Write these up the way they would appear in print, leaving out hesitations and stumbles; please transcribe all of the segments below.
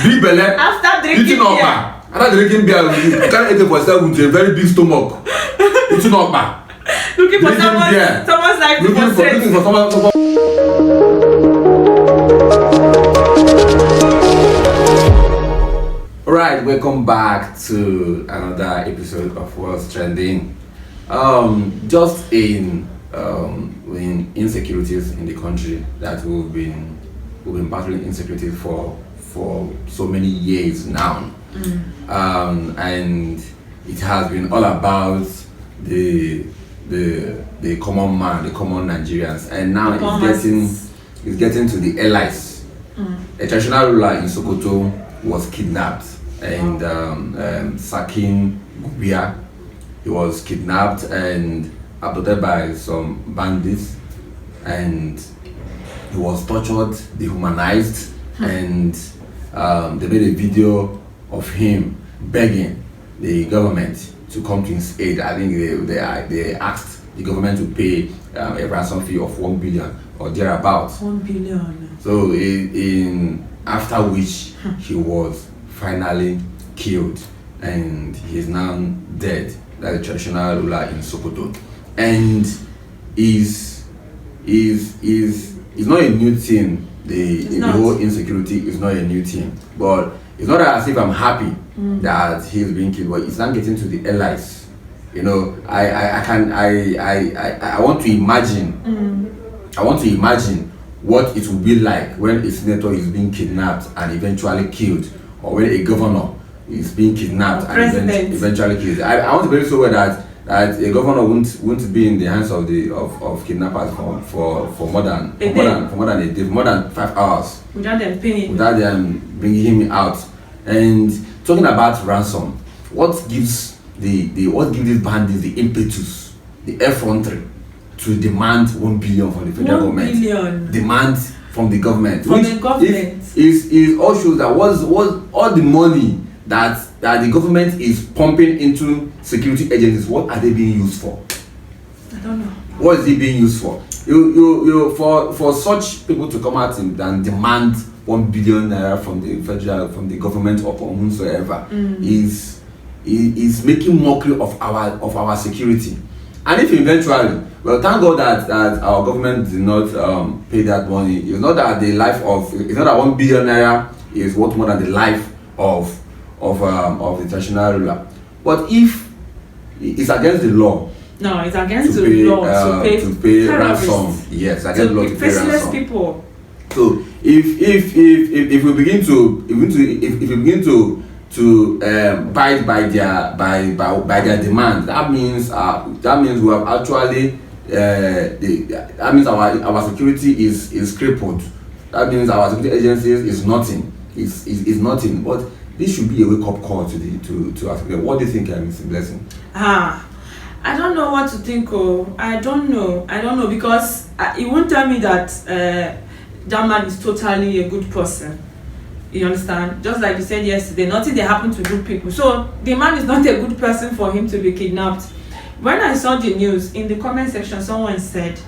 Big belly. After drinking beer. After drinking beer, you can't eat it for yourself with a very big stomach. Eating up back. Looking for someone's life to frustrate. Looking for someone. Alright, welcome back to another episode of What's Trending. Just in insecurities in the country that we've been battling insecurities for so many years now. And it has been all about the common man, the common Nigerians, and now it's getting to the allies. A traditional ruler in Sokoto was kidnapped, and Sarkin Gobir, he was kidnapped and abducted by some bandits, and he was tortured, dehumanized, and they made a video of him begging the government to come to his aid. I think they asked the government to pay a ransom fee of 1 billion or thereabouts. 1 billion. So after which he was finally killed, and he is now dead. That's the traditional ruler in Sokoto, and is not a new thing. The whole insecurity is not a new thing, but it's not as if I'm happy that he's being killed, but it's not getting to the allies. You know, I want to imagine. I want to imagine what it will be like when a senator is being kidnapped and eventually killed, or when a governor is being kidnapped and eventually killed. I want to believe so well that a governor won't be in the hands of kidnappers for more than a day, more than 5 hours, without them paying, without them bringing him out. And talking about ransom, what gives these bandits the impetus, the effrontery to demand 1 billion from the federal government? 1 billion demand from the government. Is all shows that was all the money that the government is pumping into security agencies. What are they being used for? I don't know. What is it being used for? For such people to come out and demand 1 billion naira from the government or from whomsoever is making mockery of our security. And if eventually, well, thank God that our government did not pay that money. It's not that it's not that 1 billion naira is worth more than the life of the traditional ruler. But if it's against the law, no, it's against the law to pay ransom. Yes, against the law to pay ransom. People. So if we begin to bite by their demand, that means we have actually that means our security is crippled. That means our security agencies is nothing. Is nothing. But this should be a wake-up call to us. What do you think, Mr. Blessing? I don't know what to think. I don't know because it won't tell me that that man is totally a good person. You understand? Just like you said yesterday, nothing they happen to good people. So the man is not a good person for him to be kidnapped. When I saw the news, in the comment section, someone said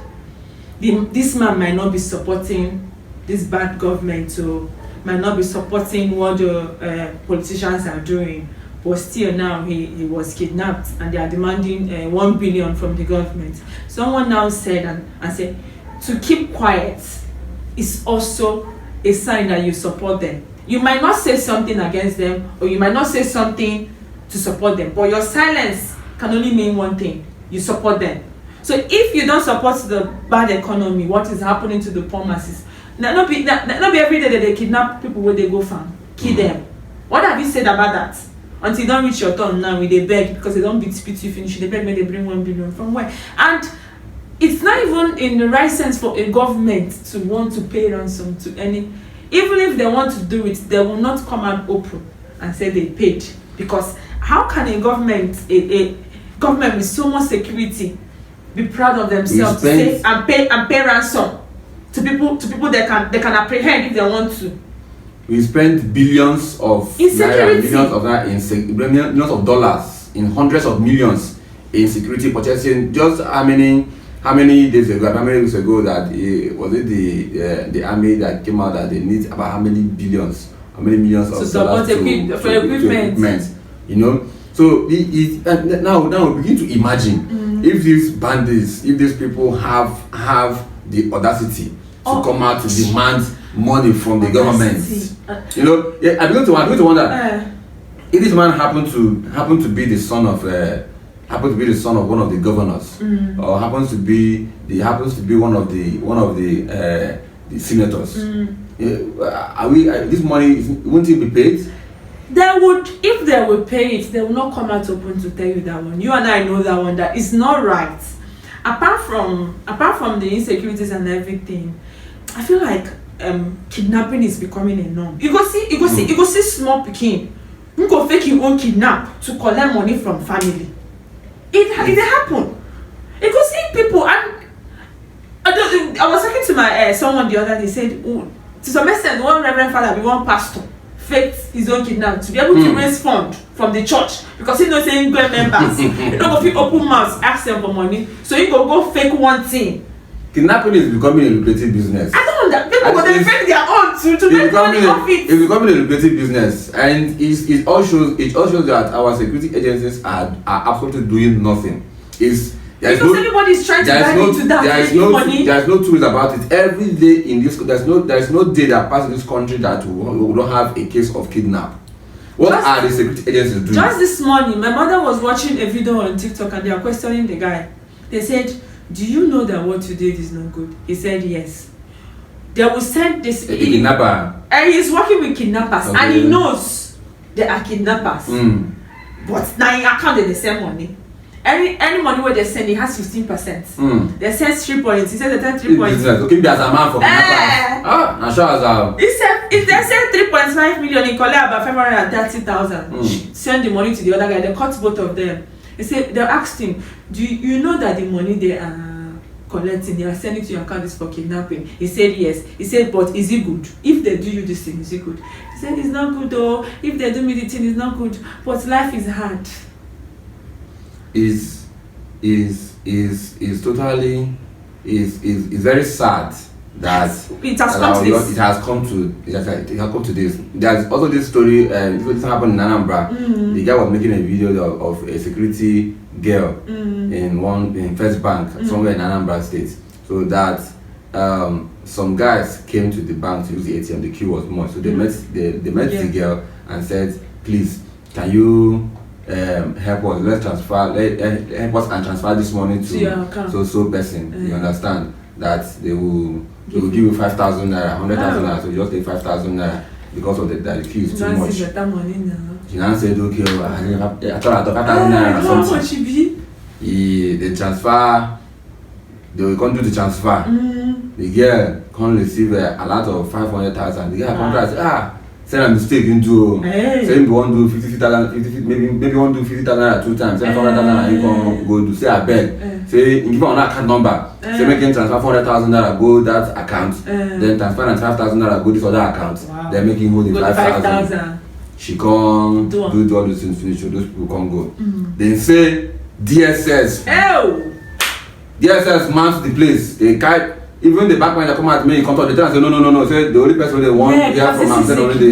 this man might not be supporting this bad government, so might not be supporting what the politicians are doing, but still now he was kidnapped and they are demanding 1 billion from the government. Someone now said and said to keep quiet is also a sign that you support them. You might not say something against them, or you might not say something to support them, but your silence can only mean one thing: you support them. So if you don't support the bad economy, what is happening to the poor masses? Not be every day that they kidnap people where they go farm, kill them. What have you said about that? Until you don't reach your turn now, they beg because they don't beat you finish. They beg when they bring 1 billion from where? And it's not even in the right sense for a government to want to pay ransom to any. Even if they want to do it, they will not come out open and say they paid. Because how can a government with so much security be proud of themselves to say and pay ransom to people they can apprehend if they want to? We spend billions of naira, millions of dollars, in hundreds of millions in security purchasing. Just how many days ago, how many weeks ago that was it the army that came out that they need about how many billions how many millions of dollars for equipment. You know, so now we begin to imagine if these bandits, if these people have the audacity to come out to demand money from the government. You know, I begin to wonder if this man happened to be the son of one of the governors, or happens to be one of the senators. This money won't it be paid? They would, if they will pay it, they will not come out open to tell you that one. You and I know that one, that is not right. Apart from the insecurities and everything, I feel like kidnapping is becoming a norm. You go see small pikin who go fake him own kidnap to collect money from family. It happen. You go see people, and I was talking to my someone the other day, said, to some extent, one reverend father, one pastor, faked his own kidnap to be able to raise fund from the church, because he knows saying go members. You don't go fit open mouth, ask them for money, so you go fake one thing. Kidnapping is becoming a lucrative business. I don't know that people go they fake their own to make money off it. It's becoming a lucrative business, and it all shows that our security agencies are absolutely doing nothing. Everybody is trying to dive into that. There's no tools about it. Every day in this, there's no day that passes in this country that we don't have a case of kidnap. What are the security agencies doing? Just this morning, my mother was watching a video on TikTok, and they are questioning the guy. They said, "Do you know that what you did is not good?" He said, "Yes." They will send this. A kidnapper. And he's working with kidnappers, and he knows they are kidnappers. But now he account the same money. Any money where they send, he has 15%. They send 3 points. He said they send 3 points. Okay, be as a man for kidnappers. I'm sure as a. He said if they send 3.5 million, he collect about 530,000. Send the money to the other guy. They cut both of them. He said they asked him, "Do you know that the money they are collecting, they are sending to your account is for kidnapping?" He said yes. He said, "But is it good? If they do you this thing, is it good?" He said, "It's not good though. If they do me the thing, it's not good. But life is hard." Is totally very sad that it has come to this. There's also this story. This happened in Anambra. The guy was making a video of a security girl in First Bank somewhere in Anambra State. So that some guys came to the bank to use the ATM. The queue was more. So they met the girl and said, "Please, can you help us? Help us and transfer this money to so person." You understand that they will give you 5,000 naira, 100,000 naira. So you just take 5,000 naira because of the queue is too much. She now said, "Okay, I thought 5,000 naira or something." They transfer. They will come do the transfer. The girl can't receive a lot of 500,000. The girl comes and say a mistake into say we want to do 50,000, maybe want to do 50,000 naira 2 times, say 400,000 naira you can go to say I beg. Say give her an account number. Say make him transfer 400,000 naira go that account, then transfer 5,000 naira go this other account. Then make him hold the 5,000. She can't do all those things finish, so those people can't go. Then say DSS. DSS mans the place. They carry. Even the back when they come out, me contact the time say no. Say the only person they want to hear from am say already.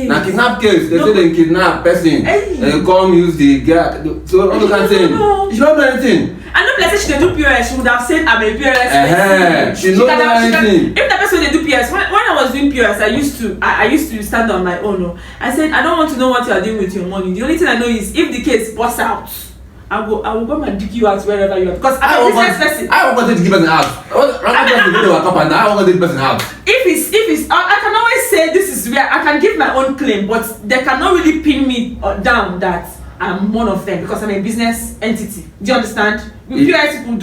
Na kidnap case. They say they kidnap person. They come use the girl. So all you can say, she don't know anything. I know like she dey do POS, she would have said I'm a POS. She don't know anything. If that person dey do POS, when I was doing POS, I used to stand on my own. I said I don't want to know what you are doing with your money. The only thing I know is if the case busts out, I will come and dig you out wherever you are, because I'm a business person. I want to dig person out. I want to dig person out. If it's, I can always say this is where I can give my own claim, but they cannot really pin me down that I'm one of them because I'm a business entity. Do you understand? POS people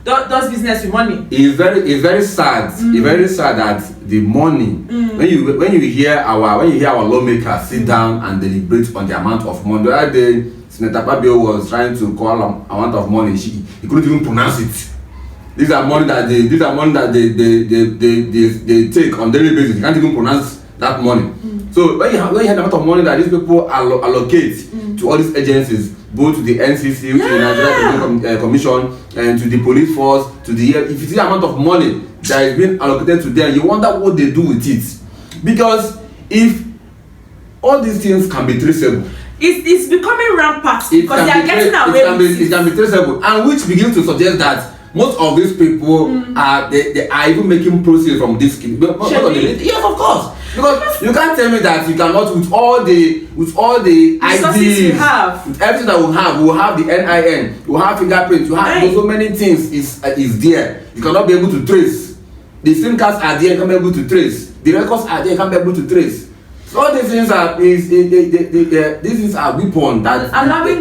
does business with money. It's very sad. It's very sad that the money when you hear our lawmakers sit down and deliberate on the amount of money. The other day, Senator Fabio was trying to call amount of money. He couldn't even pronounce it. These are money that they take on daily basis. You can't even pronounce that money. So when you have the amount of money that these people allocate to all these agencies, both to the NCC, to the Nigeria Commission, and to the police force, to the if you see the amount of money that is being allocated to them, you wonder what they do with it. Because if all these things can be traceable. It's becoming rampant because they are getting away with it. It can be traceable, and which begins to suggest that most of these people are they are even making proceeds from this scheme. Yes, of course. Because you can't tell me that you cannot with all the IDs, we have, with everything that we will have the NIN, we will have fingerprints, we have so many things is there. You cannot be able to trace. The SIM cards are there, you can't be able to trace. The records are there, you can't be able to trace. So all these things are these things are weapons that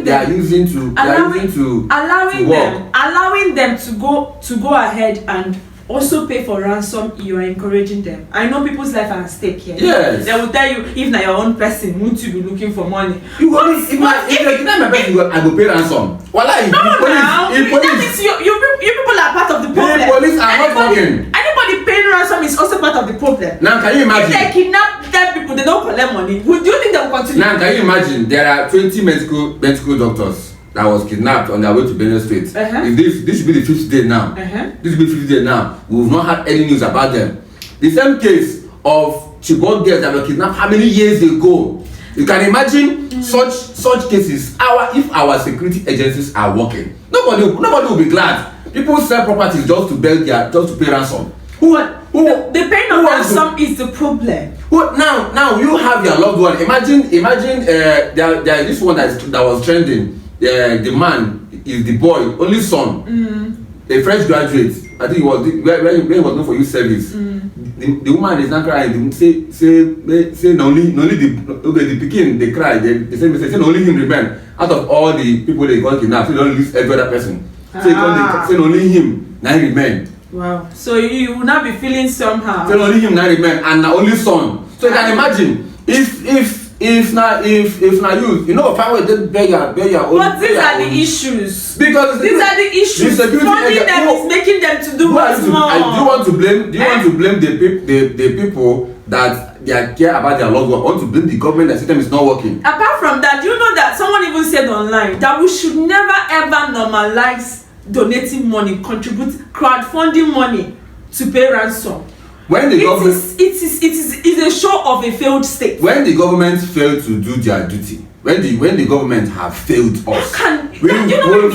they are using to allowing them to go ahead and also pay for ransom. You are encouraging them. I know people's life are at stake here. Yes. They will tell you, if na your own person, won't you be looking for money? If you kidnap my person, I go pay ransom. That means you people are part of the problem. The police are not working. Anybody paying ransom is also part of the problem. Now can you imagine? If they kidnap dead people, they don't collect money. Do you think they will continue? Now can you imagine? There are 20 medical doctors that was kidnapped on their way to Benue State. If this should be the 5th day now. This will be the 5th day now. We've not had any news about them. The same case of Chibok girls that were kidnapped how many years ago? You can imagine such cases. If our security agencies are working, nobody will be glad. People sell properties just to pay ransom. The paying of ransom is the problem. Now you have your loved one. Imagine there is this one that was trending. The man is the boy, only son, a fresh graduate. I think he was when he was known for youth service. The woman is not crying. Say only the pikin they cry. They say only him remain out of all the people they got kidnapped. So they don't lose every other person. Say only him now remain. Wow. So you will not be feeling somehow. Say only him now remain and now only son. So you can imagine if now you know find way to bear your own. But these are the issues. Because these are the issues. Funding them is making them to do what's more. Do you want to blame the people that they care about their loved one? Want to blame the government that system is not working? Apart from that, you know that someone even said online that we should never ever normalize donating money, crowdfunding money to pay ransom. When the government, it is a show of a failed state. When the government failed to do their duty, when the government have failed us, we'll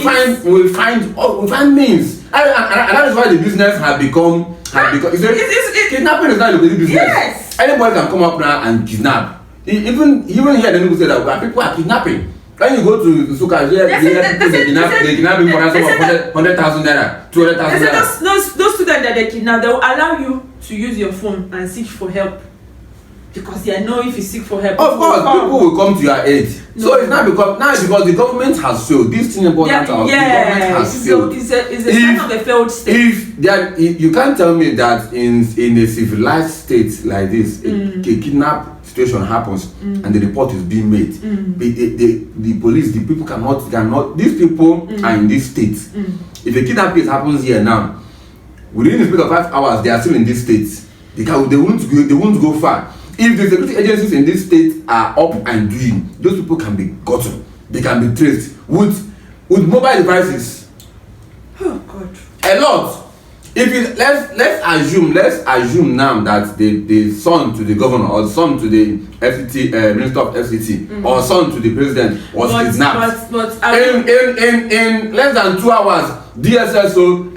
find means, and that is why the business have become kidnapping is not a business. Yes. Anybody can come up now and kidnap. Even here, the people say that people are kidnapping. When you go to Suka, they kidnap him for ransom of 100,000 naira, 200,000 naira. Those students that they kidnap, they will allow you to use your phone and seek for help because they know if you seek for help. Of course, people will come to your aid. No. So it's not because the government has failed. This thing about the government has failed. It's a sign of a failed state. If you can't tell me that in a civilized state like this, a kidnap situation happens and the report is being made. The police, the people cannot. These people are in this state. If a kidnap case happens here now, within the space of 5 hours, they are still in this state. They won't go far. If the security agencies in this state are up and doing, those people can be gotten. They can be traced with mobile devices. Oh God! A lot. If let's assume now that the son to the governor or son to the FCT minister of FCT or son to the president was kidnapped. In less than 2 hours, DSSO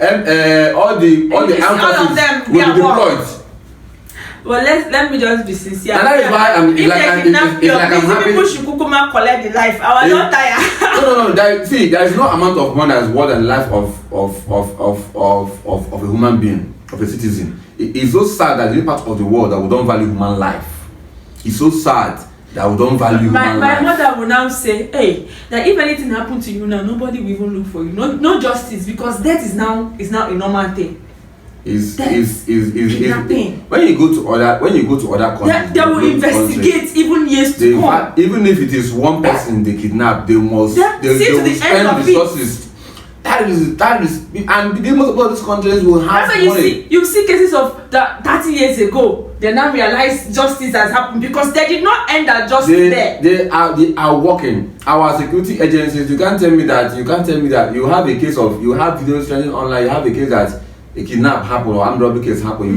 all the armed forces will be deployed. Well, let me just be sincere. And that is why I'm happy. People should collect the life. I was not tired. No. There is no amount of money that's more than the life of a human being, of a citizen. It's so sad that the part of the world that we don't value human life. It's so sad that we don't value human life. My mother will now say, hey, that if anything happened to you now, nobody will even look for you. No justice, because death is now a normal thing. Is when you go to other countries, they will investigate even years to come. Even if it is one person they kidnap, they will spend resources. That is, and most of these countries will have money. You see cases of that 30 years ago. They now realize justice has happened because they did not end at justice there. They are working. Our security agencies. You can't tell me that you have a case of videos trending online. You have a case that a kidnap happened or armed robbery case happened.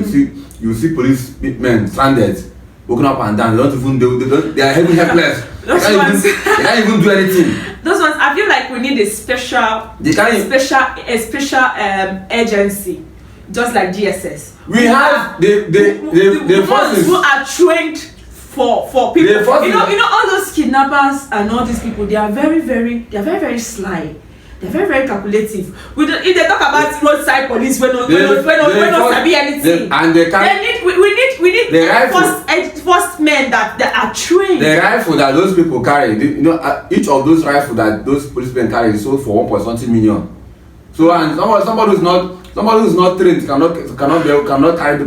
You see policemen stranded walking up and down. They are even helpless. They can't even do anything. Those ones, I feel like we need a special agency, just like GSS. We have the ones who are trained for people. You know all those kidnappers and all these people. They are very sly. They're very calculative. If they talk about roadside police, we don't sabi anything. And they can't. We need first men that are trained. The rifle that those people carry, each of those rifles that those policemen carry is sold for 1.something million. So and somebody who's not trained cannot carry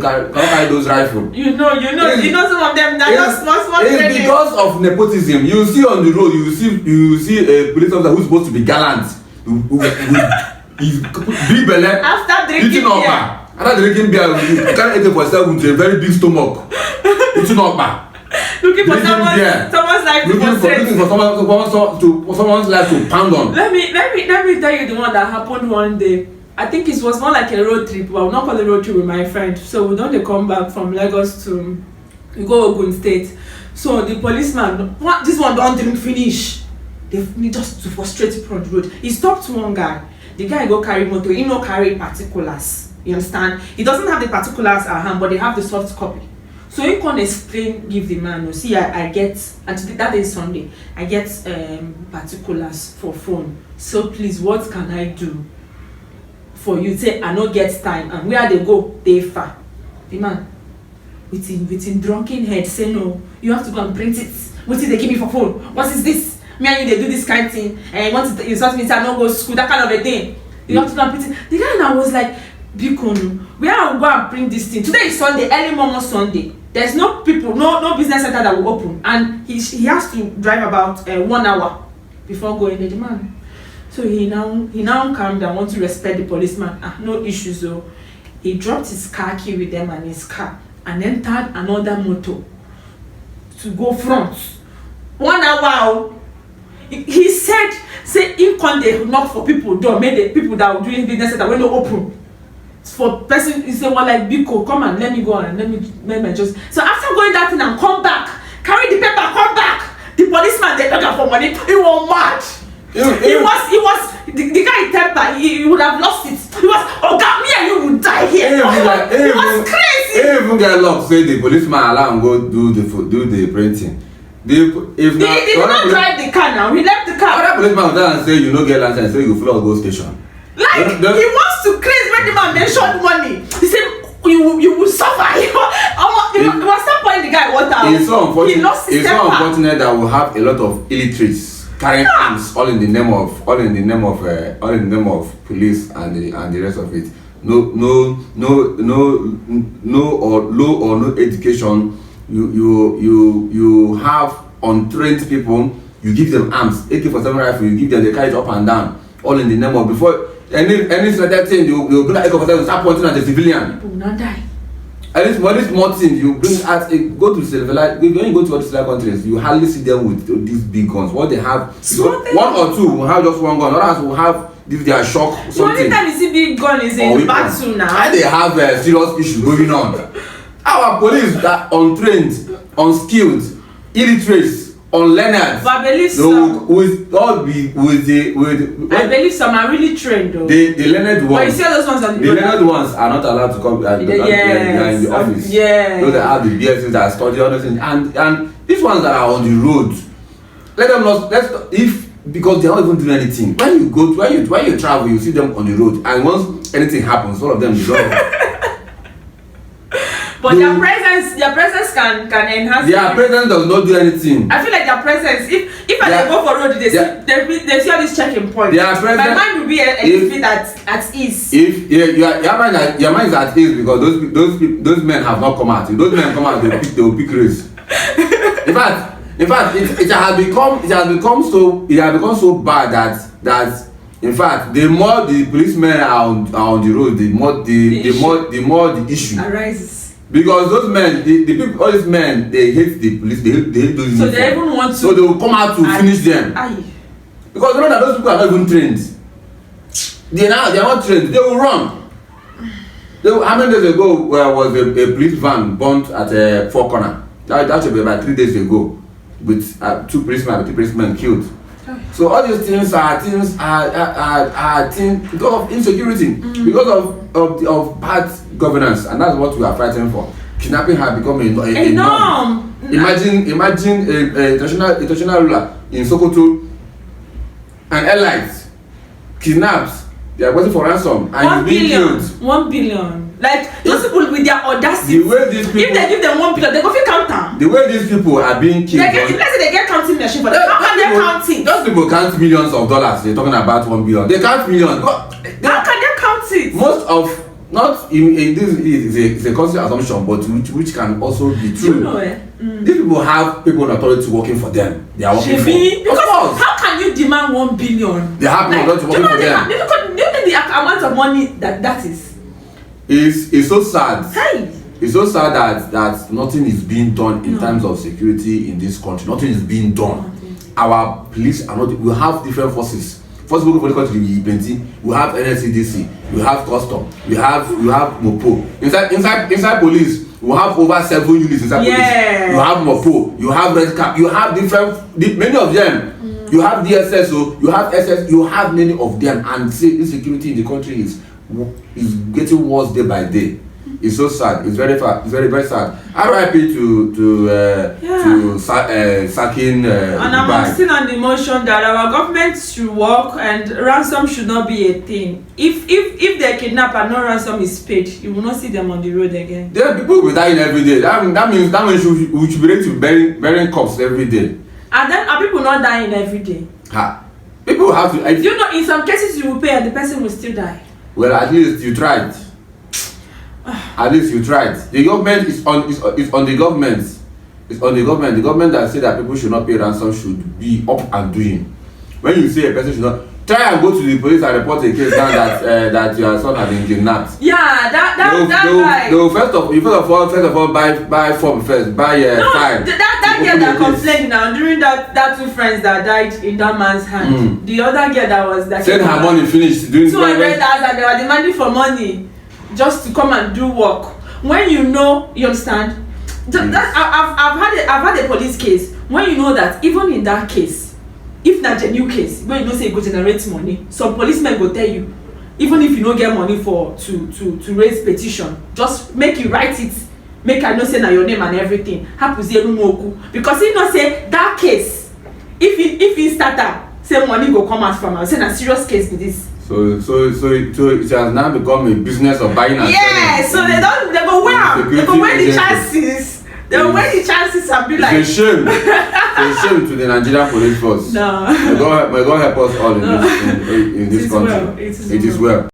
those rifles. You know some of them that just small training. It's because of nepotism. You see on the road, you see a police officer who's supposed to be gallant. He's big belly. After drinking beer. After drinking beer, you can't eat for yourself with a very big stomach. Eating up. Looking for someone's life to looking for someone's life to pound on. Let me tell you the one that happened one day. I think it was more like a road trip. Well, not call a road trip with my friend. So we don't come back from Lagos to go Ogun State. So the policeman, this one don't drink finish. They just to frustrate people on the road. He stopped one guy. The guy go carry motor. He no carry particulars. You understand? He doesn't have the particulars at hand, but they have the soft copy. So he can explain, give the man. See, I get, and that is Sunday. I get particulars for phone. So please, what can I do for you? Say I no get time, and where they go, they far. The man, with him drunken head, say no. You have to go and print it. What did they give me for phone? What is this? Me and you, they do this kind of thing, and once you insult me, say I don't go to school, that kind of a thing. You have to go and print it. The guy now was like, Bikonu, where I will go and print this thing. Today is Sunday, early morning Sunday. There's no people, no business center that will open, and he has to drive about 1 hour before going there. The man. So he now calmed down, want to respect the policeman. No issues though. He dropped his car key with them and his car, and entered another motor to go front. 1 hour. He said, in con they knock for people door, made the people that were doing business that were not open. For person, he said, well, like Biko, come and let me go and let me just. So after going that thing and come back, carry the paper, come back. The policeman they begged for money. He was mad. He was the guy temper. He would have lost it. He was, oh God, me and you would die here. He was crazy. Even get locked. Say the policeman allow him go do the printing. He did not drive the car now. He left the car. Other policeman will tell and say you no get license, so you floor go station. Like he wants to craze when the man mentioned money. He said you will suffer. He was stop pouring the guy water. It's so unfortunate. He lost his temper. So unfortunate that we have a lot of illiterates carrying arms all in the name of police and the rest of it. No low or no education. You have untrained people. You give them arms, AK-47 rifle. You give them, they carry it up and down, all in the name of before any certain thing. You bring AK-47, start pointing at the civilian. People will not die. At least small thing you bring at go to civilized. When you go to other civilized countries, you hardly see them with these big guns. What they have, one or two will have just one gun. Others will have if they are shocked. The only time you see big gun is in battle now. And they have serious issues going on. Our police are untrained, unskilled, illiterate, unlearned. But I believe I believe some are really trained though. The learned ones. But you see those ones on the learned ones are not allowed to come. They are in the office. Yeah. Those that have the BScs that study all those things, and these ones that are on the road, let them not. Because they don't even do anything. When you travel, you see them on the road, and once anything happens, all of them dissolve. But their presence can enhance. Their presence does not do anything. I feel like their presence. If I go for road, they see all these checking points. My mind will be a bit at ease. If your mind is at ease because those men have not come out. If those men come out, they will pick race. In fact, it has become so bad that in fact the more the policemen are on the road, the more the issue arises. Because those men, the people, all these men, they hate the police. They hate those. So they even want to. So they will come out to finish them. Because you know that those people are not even trained. They are not trained. They will run. How many days ago was a police van burnt at 4 Corner? That should be about 3 days ago, with 2 policemen killed. So all these things are things because of insecurity, because of bad governance, and that's what we are fighting for. Kidnapping has become a norm. Imagine a international ruler in Sokoto and allies kidnaps. They are waiting for ransom and 1 being billion. killed. 1 billion. Like those people with their audacity. The way these people, if they give them 1 billion, they go fit count them. The way these people are being killed. Let's say they get counting machine for them. How can they count it? Those people count millions of dollars. They're talking about 1 billion. They count millions. How can they count it? Most of not in this is a constant assumption, but which can also be true. You know, These people have people in authority working for them. They are working for. Because of course. How can you demand 1 billion? They have people working for them. Do you know the amount of money that is? It's so sad. Hey. It's so sad that nothing is being done in terms of security in this country. Nothing is being done. Our police are not. We have different forces. First of all, for the country, we have NSCDC, we have custom, we have MOPO. Inside police, we have over 7 units inside police. You have MOPO, you have Red Cap, you have many of them. You have DSSO, you have SS, you have many of them, and insecurity in the country is getting worse day by day. It's so sad. It's very sad. RIP to Sarkin and I'm still on the motion that our government should work and ransom should not be a thing. If they kidnap and no ransom is paid, you will not see them on the road again. There are people who dying every day. That means we should be ready to burying corpses every day. And then are people not dying every day? People have to. You know, in some cases you will pay and the person will still die. Well, at least you tried. At least you tried. The government is on the government. It's on the government. The government that say that people should not pay ransom should be up and doing. When you say a person should not, try and go to the police and report a case now that your son has been kidnapped. Yeah, that guy. They will first of all buy form first. Buy file. That girl that complained now during that 2 friends that died in that man's hand. The other girl that said her money finished doing 200,000. They were demanding for money just to come and do work. When you know, you understand. I've had a police case. When you know that even in that case, if not a new case, when you know say it go generate money, some policemen go tell you, even if you don't get money to raise petition, just make you write it. Make I know say na your name and everything. Because he know say that case, if he start up, say money go come out from us. Say na serious case be this. So it has now become a business of buying and selling. Yeah, so they go weigh the chances. They will weigh the chances and be like. It's a shame. It's a shame to the Nigerian police force. No. May God help us all in this country. It is well.